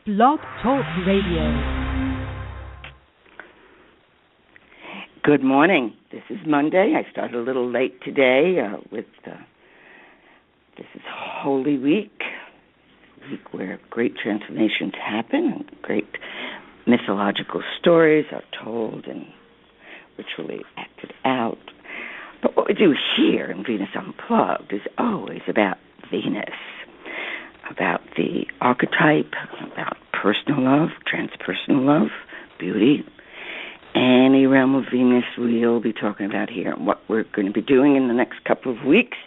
Blog Talk Radio. Good morning. This is Monday. I started a little late today this is Holy Week, a week where great transformations happen and great mythological stories are told and ritually acted out. But what we do here in Venus Unplugged is always about Venus, about the archetype, about personal love, transpersonal love, beauty. Any realm of Venus we'll be talking about here. And what we're going to be doing in the next couple of weeks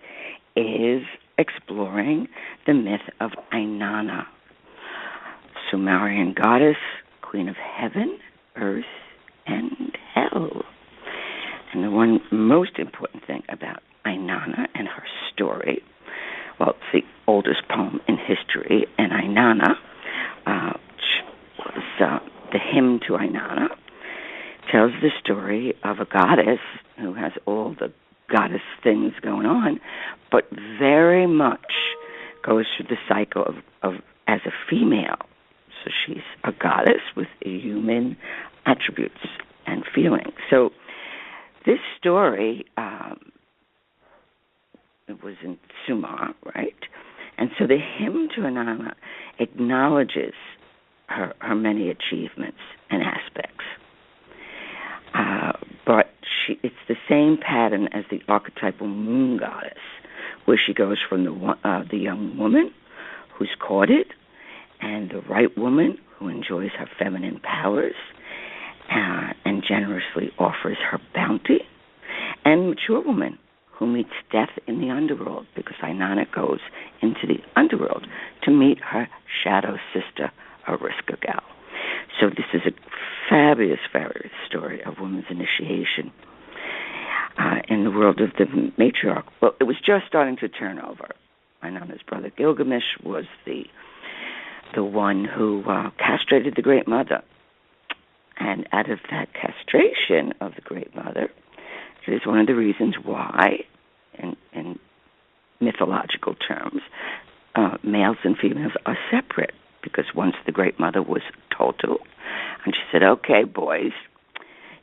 is exploring the myth of Inanna, Sumerian goddess, queen of heaven, earth, and hell. And the one most important thing about Inanna and her story, well, it's the oldest poem in history, and Inanna, which was the hymn to Inanna, tells the story of a goddess who has all the goddess things going on, but very much goes through the cycle of as a female. So she's a goddess with human attributes and feelings. So this story, it was in Sumer, right? And so the hymn to Inanna acknowledges her many achievements and aspects. But it's the same pattern as the archetypal moon goddess, where she goes from the young woman who's courted, and the right woman who enjoys her feminine powers and generously offers her bounty, and mature woman who meets death in the underworld, because Inanna goes into the underworld to meet her shadow sister, Ariska. So this is a fabulous, fabulous story of women's initiation in the world of the matriarch. Well, it was just starting to turn over. Inanna's brother Gilgamesh was the one who castrated the Great Mother. And out of that castration of the Great Mother, it is one of the reasons why, in mythological terms, males and females are separate. Because once the Great Mother was total, and she said, "Okay, boys,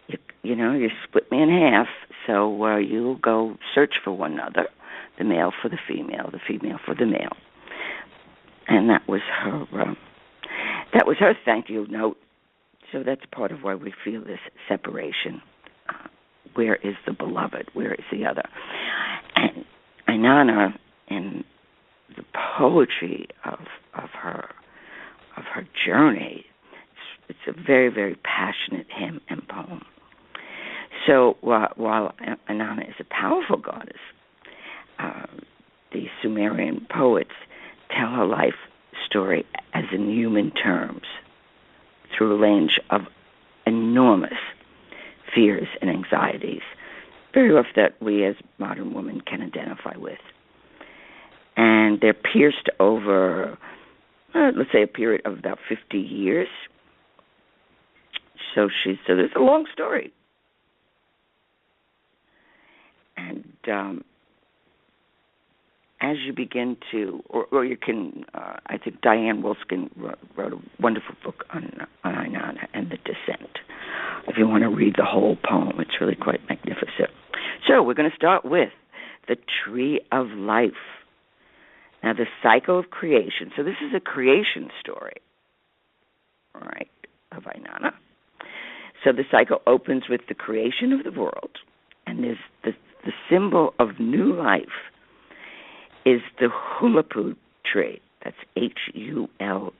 you split me in half, so you'll go search for one another, the male for the female for the male." And that was her thank you note. So that's part of why we feel this separation. Where is the beloved? Where is the other? And Inanna, in the poetry of her journey, it's a very, very passionate hymn and poem. So while Inanna is a powerful goddess, the Sumerian poets tell her life story as in human terms, through a range of enormous fears and anxieties, very rough that we as modern women can identify with. And they're pierced over, let's say, a period of about 50 years. So there's a long story. And as you begin to, or you can, I think Diane Wilskin wrote a wonderful book on Inanna and the Descent. If you want to read the whole poem, it's really quite magnificent. So we're going to start with the Tree of Life. Now, the cycle of creation. So this is a creation story, all right, of Inanna. So the cycle opens with the creation of the world, and there's the symbol of new life is the HULUPPU tree. That's HULUPPU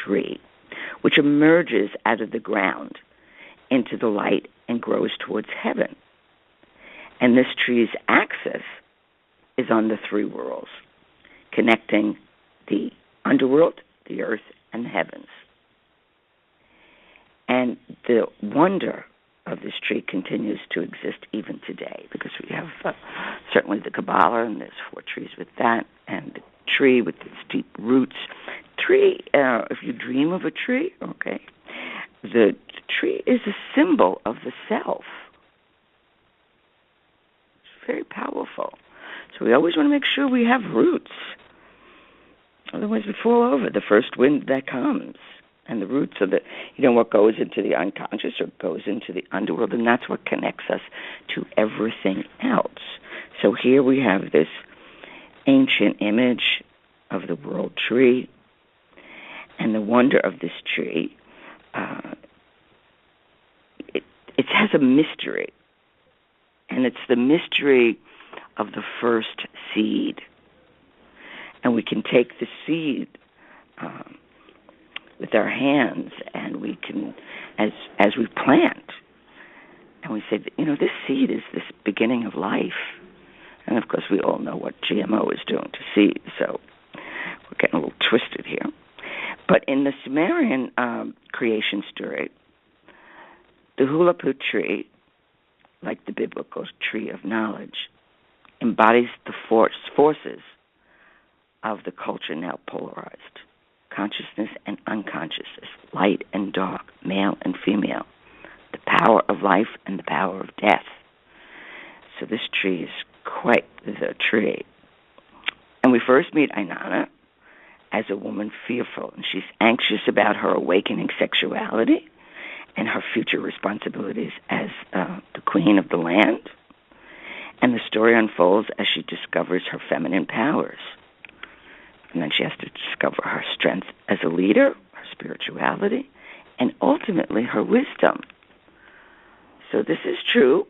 tree, which emerges out of the ground into the light and grows towards heaven. And this tree's axis is on the three worlds, connecting the underworld, the earth, and the heavens. And the wonder of this tree continues to exist even today, because we have certainly the Kabbalah, and there's 4 trees with that, and the tree with its deep roots. Tree, if you dream of a tree, okay, the tree is a symbol of the self. It's very powerful. So we always want to make sure we have roots. Otherwise, we fall over the first wind that comes. And the roots of what goes into the unconscious or goes into the underworld, and that's what connects us to everything else. So here we have this ancient image of the world tree, and the wonder of this tree, it has a mystery, and it's the mystery of the first seed. And we can take the seed with our hands, and we can, as we plant, and we say, this seed is this beginning of life. And of course, we all know what GMO is doing to seeds, so we're getting a little twisted here. But in the Sumerian creation story, the HULUPPU tree, like the biblical tree of knowledge, embodies the forces of the culture now polarized. Consciousness and unconsciousness, light and dark, male and female, the power of life and the power of death. So this tree is quite the tree. And we first meet Inanna as a woman fearful, and she's anxious about her awakening sexuality and her future responsibilities as the queen of the land. And the story unfolds as she discovers her feminine powers. And then she has to discover her strength as a leader, her spirituality, and ultimately her wisdom. So this is true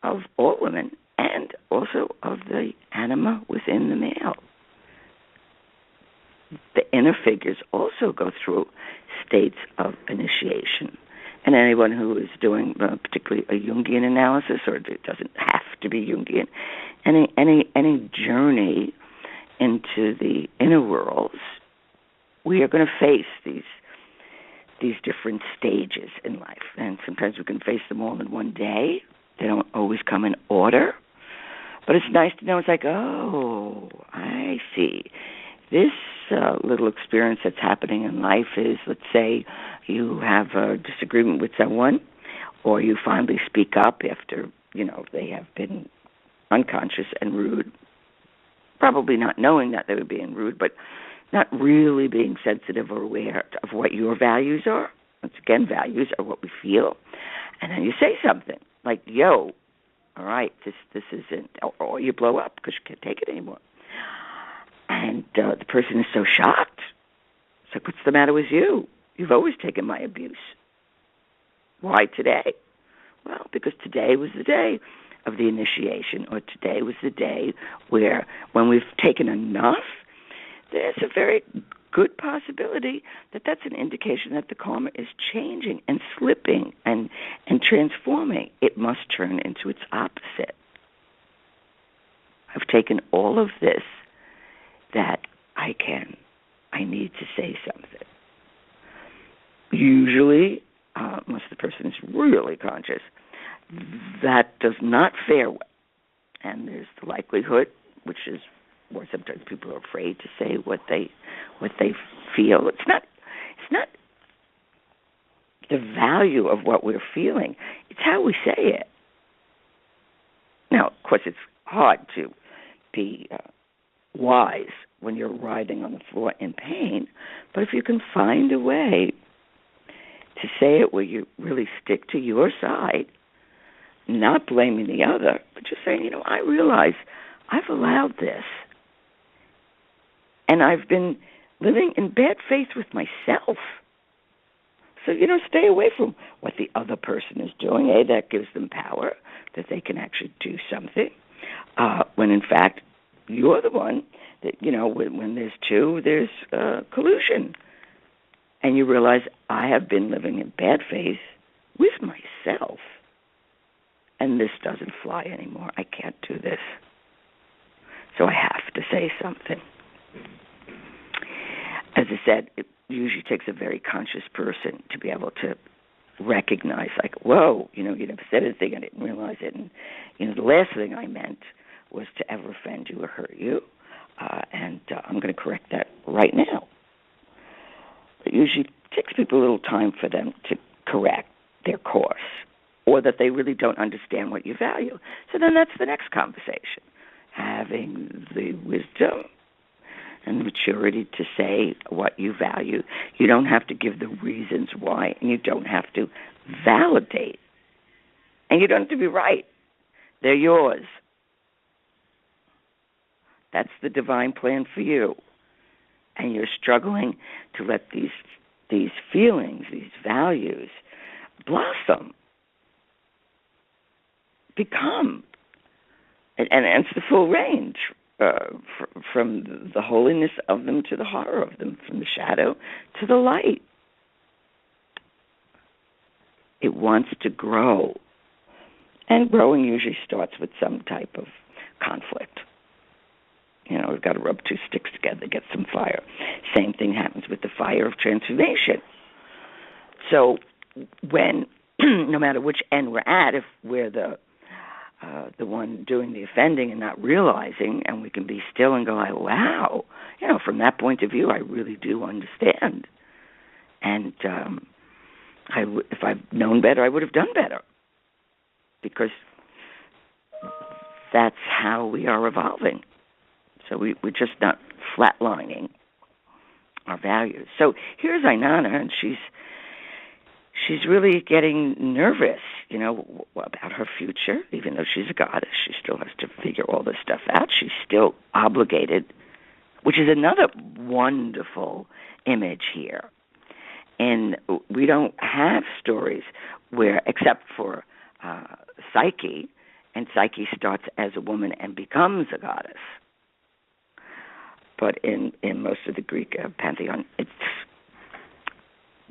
of all women and also of the anima within the male. The inner figures also go through states of initiation. And anyone who is doing particularly a Jungian analysis, or it doesn't have to be Jungian, any journey into the inner worlds, we are going to face these different stages in life. And sometimes we can face them all in one day. They don't always come in order. But it's nice to know, it's like, oh, I see. This little experience that's happening in life is, let's say, you have a disagreement with someone, or you finally speak up after, they have been unconscious and rude, probably not knowing that they were being rude, but not really being sensitive or aware of what your values are. Once again, values are what we feel. And then you say something like, yo, all right, this isn't, or you blow up because you can't take it anymore. And the person is so shocked. It's like, what's the matter with you? You've always taken my abuse. Why today? Well, because today was the day of the initiation, or today was the day where, when we've taken enough, there's a very good possibility that that's an indication that the karma is changing and slipping and transforming. It must turn into its opposite. I've taken all of this that I need to say something. Usually, unless the person is really conscious, that does not fare well. And there's the likelihood, which is where sometimes people are afraid to say what they feel. It's not the value of what we're feeling. It's how we say it. Now, of course, it's hard to be wise when you're writhing on the floor in pain, but if you can find a way to say it where you really stick to your side, not blaming the other, but just saying, I realize I've allowed this, and I've been living in bad faith with myself. So, stay away from what the other person is doing. That gives them power, that they can actually do something, when in fact you're the one that, when there's two, there's collusion. And you realize, I have been living in bad faith with myself, and this doesn't fly anymore. I can't do this. So I have to say something. As I said, it usually takes a very conscious person to be able to recognize, like, whoa, you never said anything, I didn't realize it. And, the last thing I meant was to ever offend you or hurt you, and I'm going to correct that right now. It usually takes people a little time for them to correct their course, or that they really don't understand what you value. So then that's the next conversation. Having the wisdom and the maturity to say what you value. You don't have to give the reasons why, and you don't have to validate. And you don't have to be right. They're yours. That's the divine plan for you. And you're struggling to let these feelings, these values, blossom, become. And it's the full range, from the holiness of them to the horror of them, from the shadow to the light. It wants to grow. And growing usually starts with some type of conflict. We've got to rub two sticks together to get some fire. Same thing happens with the fire of transformation. So when, no matter which end we're at, if we're the one doing the offending and not realizing, and we can be still and go, like, wow, from that point of view, I really do understand. And if I'd known better, I would have done better. Because that's how we are evolving. So we're just not flatlining our values. So here's Inanna, and she's really getting nervous, about her future. Even though she's a goddess, she still has to figure all this stuff out. She's still obligated, which is another wonderful image here. And we don't have stories where, except for Psyche, and Psyche starts as a woman and becomes a goddess. But in most of the Greek pantheon, it's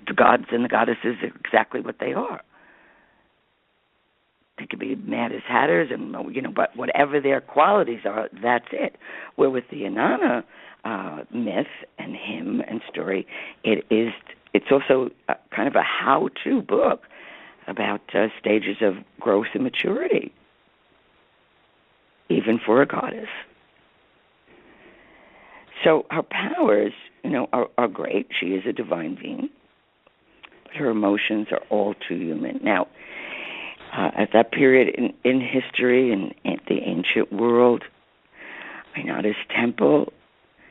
the gods and the goddesses are exactly what they are. They could be mad as hatters, and but whatever their qualities are, that's it. Where with the Inanna myth and hymn and story, it's also kind of a how-to book about stages of growth and maturity, even for a goddess. So her powers, are great. She is a divine being, but her emotions are all too human. Now, at that period in history, in the ancient world, Inanna's temple,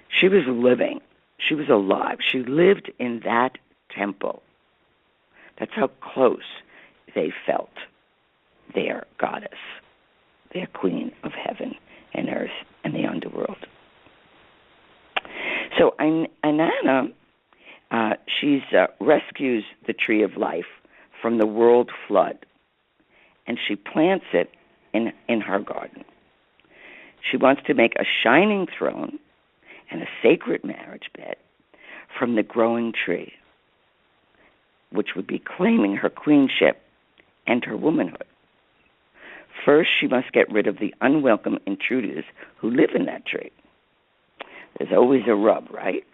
she was living. She was alive. She lived in that temple. That's how close they felt their goddess, their queen of heaven and earth and the underworld. So Inanna, she rescues the tree of life from the world flood, and she plants it in her garden. She wants to make a shining throne and a sacred marriage bed from the growing tree, which would be claiming her queenship and her womanhood. First, she must get rid of the unwelcome intruders who live in that tree. There's always a rub, right?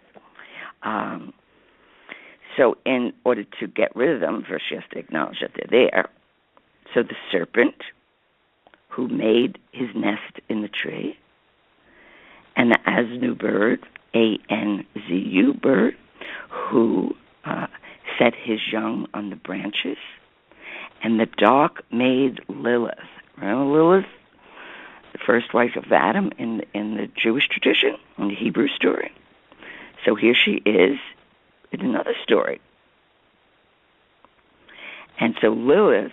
So in order to get rid of them, first she has to acknowledge that they're there. So the serpent, who made his nest in the tree, and the Aznu bird, A-N-Z-U bird, who set his young on the branches, and the dark-made Lilith. Remember Lilith? The first wife of Adam in the Jewish tradition, in the Hebrew story. So here she is in another story. And so Lilith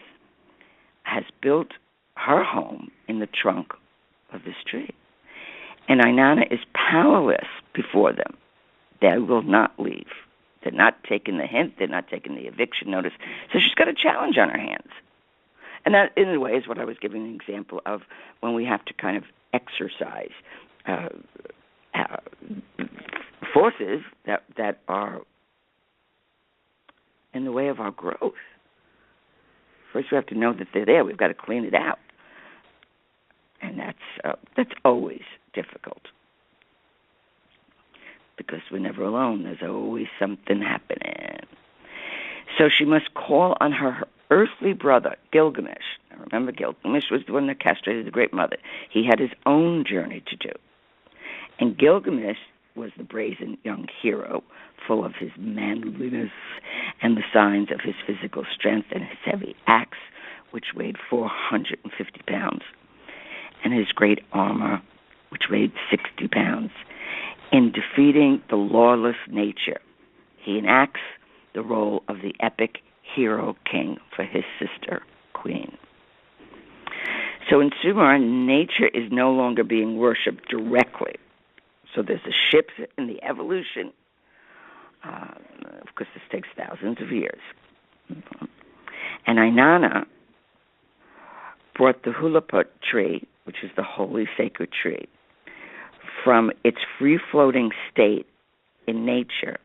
has built her home in the trunk of this tree. And Inanna is powerless before them. They will not leave. They're not taking the hint. They're not taking the eviction notice. So she's got a challenge on her hands. And that, in a way, is what I was giving an example of when we have to kind of exercise forces that are in the way of our growth. First, we have to know that they're there. We've got to clean it out. And that's always difficult. Because we're never alone. There's always something happening. So she must call on her earthly brother, Gilgamesh. Now remember, Gilgamesh was the one that castrated the Great Mother. He had his own journey to do. And Gilgamesh was the brazen young hero, full of his manliness and the signs of his physical strength and his heavy axe, which weighed 450 pounds, and his great armor, which weighed 60 pounds. In defeating the lawless nature, he enacts the role of the epic hero king for his sister queen. So in Sumer, nature is no longer being worshipped directly. So there's a shift in the evolution. Of course, this takes thousands of years. And Inanna brought the HULUPPU tree, which is the holy sacred tree, from its free-floating state in nature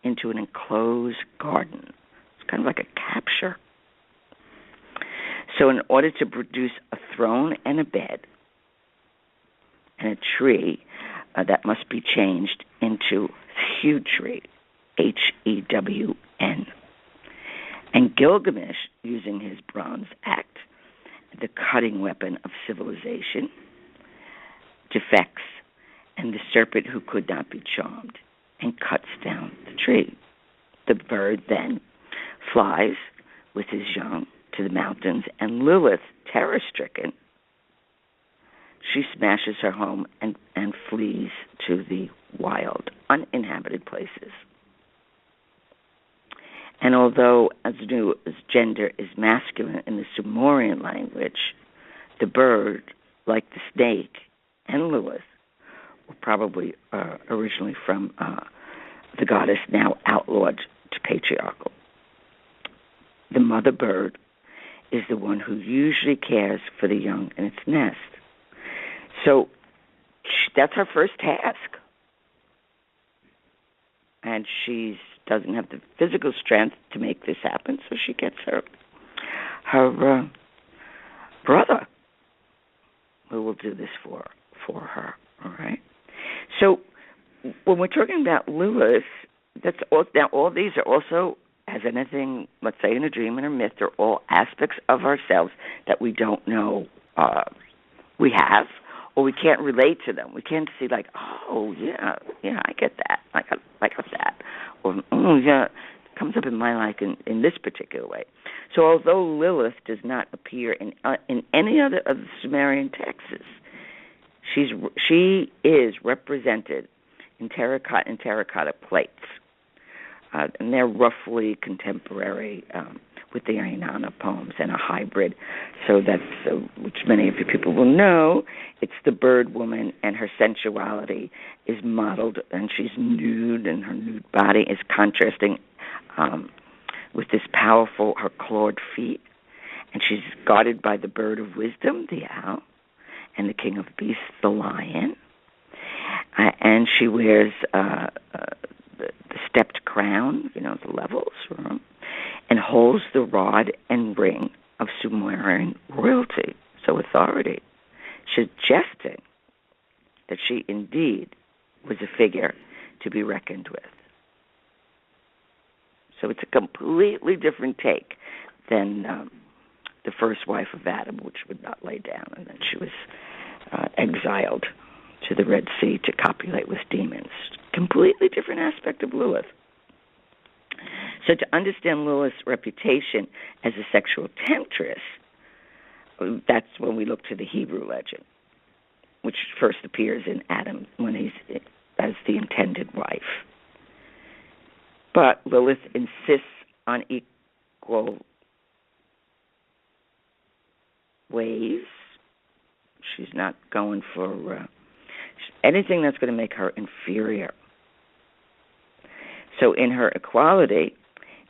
into an enclosed garden. It's kind of like a capture. So in order to produce a throne and a bed and a tree, that must be changed into Hew tree, Hewn. And Gilgamesh, using his bronze axe, the cutting weapon of civilization, defects, and the serpent who could not be charmed, and cuts down the tree. The bird then flies with his young to the mountains, and Lilith, terror-stricken, she smashes her home and flees to the wild, uninhabited places. And although Azu's gender is masculine in the Sumerian language, the bird, like the snake and Lilith, were probably originally from the goddess, now outlawed to patriarchal. The mother bird is the one who usually cares for the young in its nest. So that's her first task. And she doesn't have the physical strength to make this happen, so she gets her brother who will do this for her, all right? So when we're talking about Lilith, that's all, now all these are also, as anything, let's say in a dream and a myth, are all aspects of ourselves that we don't know we have, or we can't relate to them. We can't see like, oh, yeah, I get that. I got that. Or, oh, yeah, it comes up in my life in this particular way. So although Lilith does not appear in any other of the Sumerian texts, she is represented in terracotta plates. And they're roughly contemporary with the Inanna poems and a hybrid. So that's, which many of you people will know, it's the bird woman, and her sensuality is modeled, and she's nude, and her nude body is contrasting with this powerful, her clawed feet. And she's guarded by the bird of wisdom, the owl, and the king of beasts, the lion. And she wears the stepped crown, the levels, and holds the rod and ring of Sumerian royalty, so authority, suggesting that she indeed was a figure to be reckoned with. So it's a completely different take than the first wife of Adam, which would not lay down, and then she was exiled to the Red Sea to copulate with demons. Completely different aspect of Lilith. So to understand Lilith's reputation as a sexual temptress, that's when we look to the Hebrew legend, which first appears in Adam when he's as the intended wife. But Lilith insists on equal ways. She's not going for anything that's going to make her inferior. So in her equality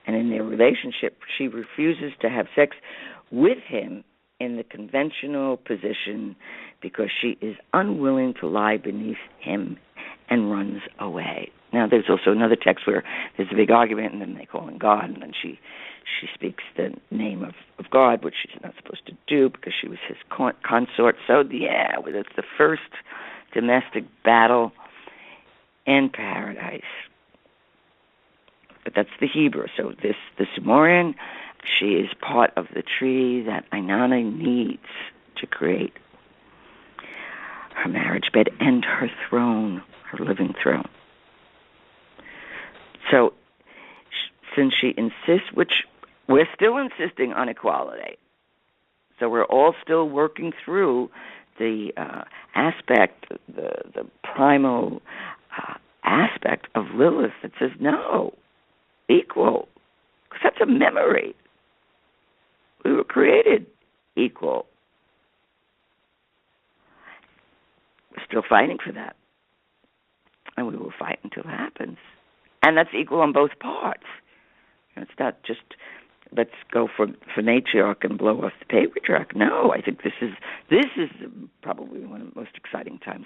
and in their relationship, she refuses to have sex with him in the conventional position because she is unwilling to lie beneath him and runs away. Now, there's also another text where there's a big argument, and then they call him God, and then she speaks the name of God, which she's not supposed to do because she was his consort. So, yeah, it's the first domestic battle in paradise. But that's the Hebrew. So the Sumerian, she is part of the tree that Inanna needs to create her marriage bed and her throne, her living throne. So since she insists, which we're still insisting on equality, so we're all still working through the aspect, the primal aspect of Lilith that says no, equal, because that's a memory. We were created equal. We're still fighting for that. And we will fight until it happens. And that's equal on both parts. It's not just, let's go for matriarch and blow off the patriarch. No, I think this is probably one of the most exciting times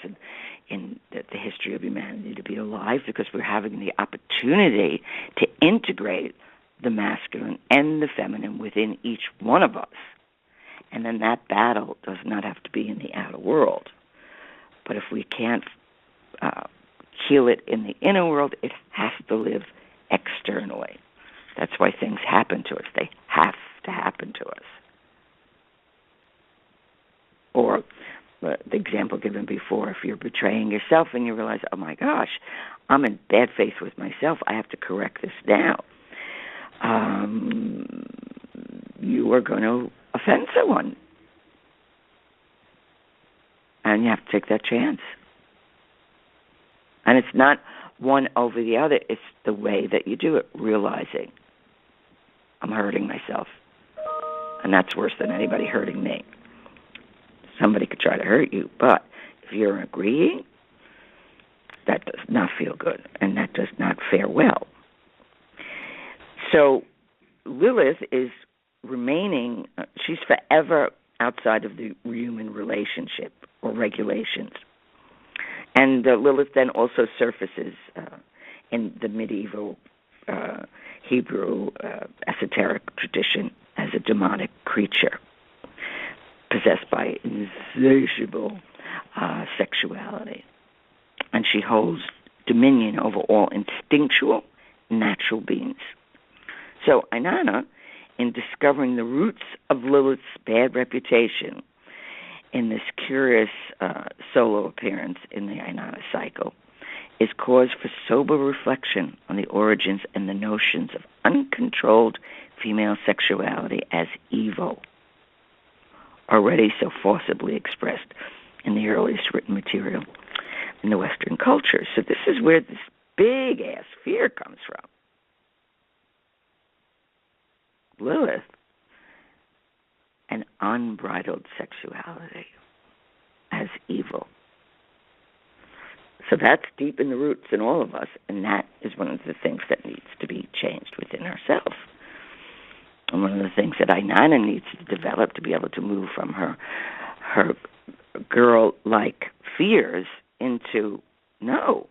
in the history of humanity to be alive, because we're having the opportunity to integrate the masculine and the feminine within each one of us. And then that battle does not have to be in the outer world. But if we can't heal it in the inner world, it has to live externally. That's why things happen to us. They have to happen to us. Or the example given before, if you're betraying yourself and you realize, oh my gosh, I'm in bad faith with myself, I have to correct this now. You are going to offend someone. And you have to take that chance. And it's not one over the other. It's the way that you do it, realizing I'm hurting myself. And that's worse than anybody hurting me. Somebody could try to hurt you, but if you're agreeing, that does not feel good, and that does not fare well. So Lilith is remaining, she's forever outside of the human relationship or regulations. And Lilith then also surfaces in the medieval Hebrew esoteric tradition as a demonic creature possessed by insatiable sexuality. And she holds dominion over all instinctual, natural beings. So Inanna, in discovering the roots of Lilith's bad reputation in this curious solo appearance in the Inanna cycle, is cause for sober reflection on the origins and the notions of uncontrolled female sexuality as evil, already so forcibly expressed in the earliest written material in the Western culture. So this is where this big-ass fear comes from. Lilith, an unbridled sexuality as evil. So that's deep in the roots in all of us, and that is one of the things that needs to be changed within ourselves. And one of the things that Inanna needs to develop to be able to move from her girl-like fears into, no,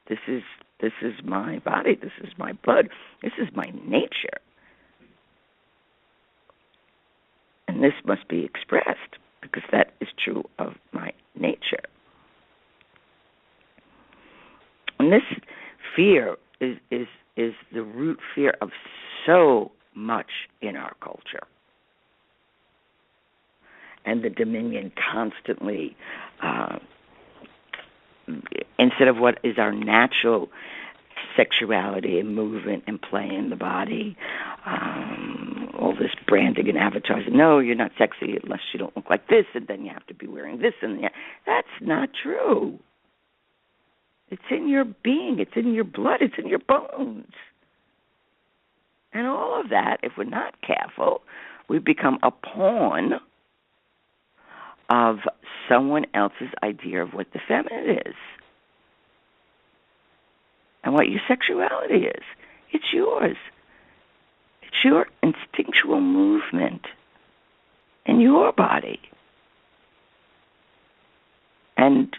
this is my body, this is my blood, this is my nature. And this must be expressed, because that is true of my nature. And this fear is the root fear of so much in our culture. And the dominion constantly, instead of what is our natural sexuality and movement and play in the body, all this branding and advertising. No, you're not sexy unless you don't look like this, and then you have to be wearing this and that. That's not true. It's in your being. It's in your blood. It's in your bones. And all of that, if we're not careful, we become a pawn of someone else's idea of what the feminine is and what your sexuality is. It's yours. It's your instinctual movement in your body. And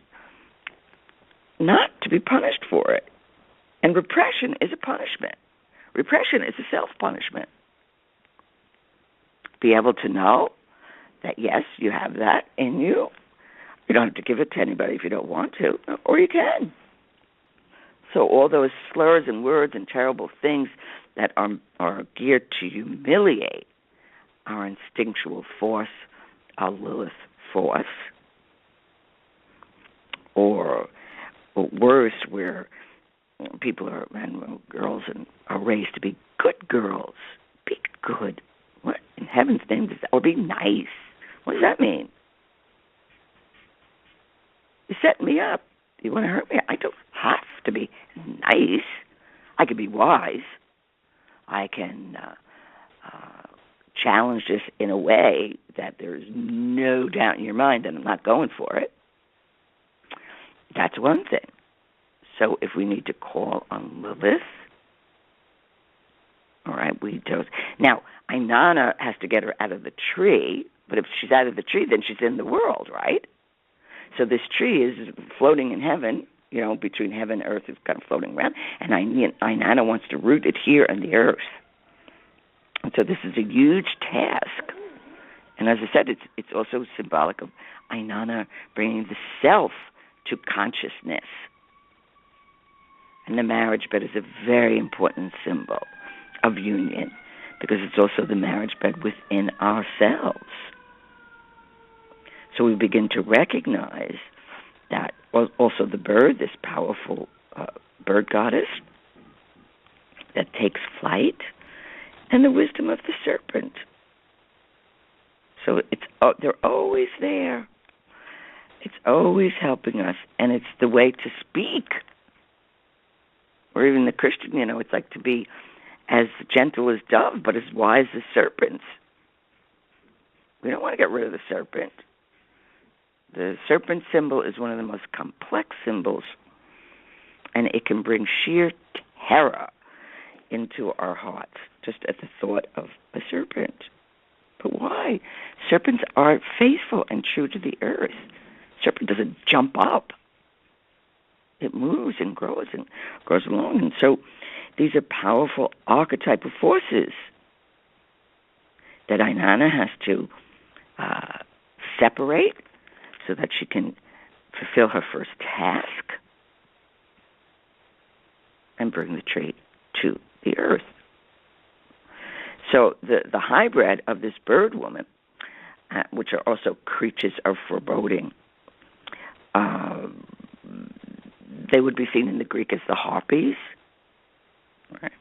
not to be punished for it. And repression is a punishment. Repression is a self-punishment. Be able to know that, yes, you have that in you. You don't have to give it to anybody if you don't want to, or you can. So all those slurs and words and terrible things that are geared to humiliate our instinctual force, our Lilith force, or worse, where people and girls are raised to be good girls. Be good. What in heaven's name does that? Or be nice. What does that mean? You set me up. You want to hurt me? I don't have to be nice. I can be wise. I can challenge this in a way that there's no doubt in your mind that I'm not going for it. That's one thing. So if we need to call on Lilith, all right, we do. Now, Inanna has to get her out of the tree, but if she's out of the tree, then she's in the world, right? So this tree is floating in heaven, between heaven and earth, it's kind of floating around, and Inanna wants to root it here on the earth. And so this is a huge task. And as I said, it's also symbolic of Inanna bringing the self to consciousness. And the marriage bed is a very important symbol of union because it's also the marriage bed within ourselves. So we begin to recognize that also the bird, this powerful bird goddess that takes flight, and the wisdom of the serpent. So they're always there. It's always helping us, and it's the way to speak. Or even the Christian, it's like to be as gentle as dove, but as wise as serpents. We don't want to get rid of the serpent. The serpent symbol is one of the most complex symbols, and it can bring sheer terror into our hearts, just at the thought of a serpent. But why? Serpents are faithful and true to the earth. Serpent doesn't jump up. It moves and grows along. And so these are powerful archetypal forces that Inanna has to separate so that she can fulfill her first task and bring the tree to the earth. So the hybrid of this bird woman, which are also creatures of foreboding, they would be seen in the Greek as the harpies. Right?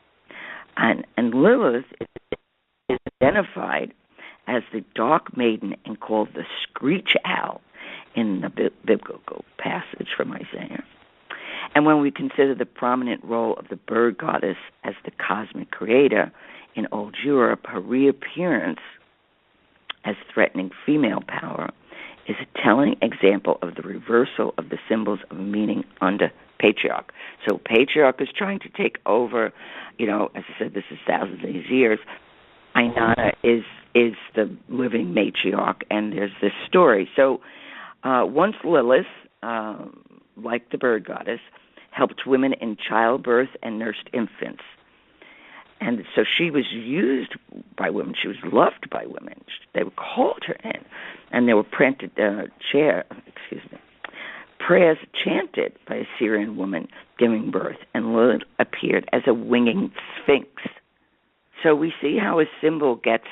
And Lilith is identified as the dark maiden and called the screech owl in the biblical passage from Isaiah. And when we consider the prominent role of the bird goddess as the cosmic creator in Old Europe, her reappearance as threatening female power is a telling example of the reversal of the symbols of meaning under patriarch. So patriarch is trying to take over, as I said, this is thousands of years. Inanna is the living matriarch, and there's this story. So once Lilith, like the bird goddess, helped women in childbirth and nursed infants. And so she was used by women. She was loved by women. They called her in, and there were prayers chanted by a Syrian woman giving birth, and Lilith appeared as a winging sphinx. So we see how a symbol gets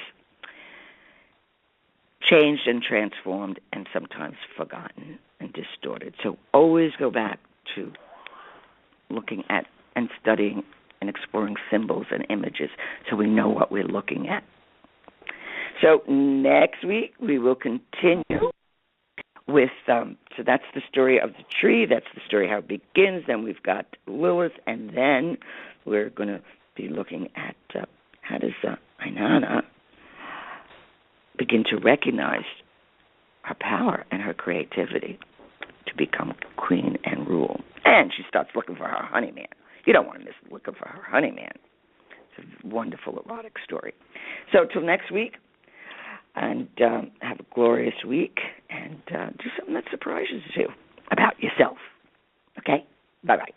changed and transformed and sometimes forgotten and distorted. So always go back to looking at and studying and exploring symbols and images so we know what we're looking at. So next week we will continue with, so that's the story of the tree, that's the story how it begins, then we've got Lilith, and then we're going to be looking at how does Inanna begin to recognize her power and her creativity to become queen and rule. And she starts looking for her honeyman. You don't want to miss looking for her honeyman. It's a wonderful erotic story. So till next week, and have a glorious week, and do something that surprises you about yourself. Okay? Bye-bye.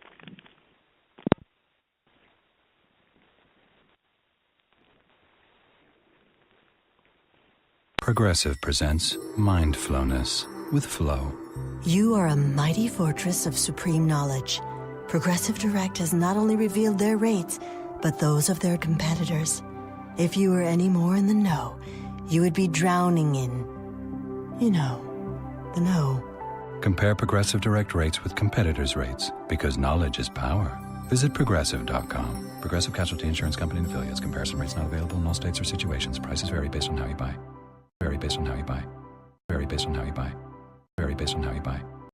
Progressive presents Mindfulness with Flow. You are a mighty fortress of supreme knowledge. Progressive Direct has not only revealed their rates, but those of their competitors. If you were any more in the know, you would be drowning in, the know. Compare Progressive Direct rates with competitors' rates, because knowledge is power. Visit Progressive.com. Progressive Casualty Insurance Company and Affiliates. Comparison rates not available in all states or situations. Prices vary based on how you buy. Vary based on how you buy. Vary based on how you buy. Vary based on how you buy.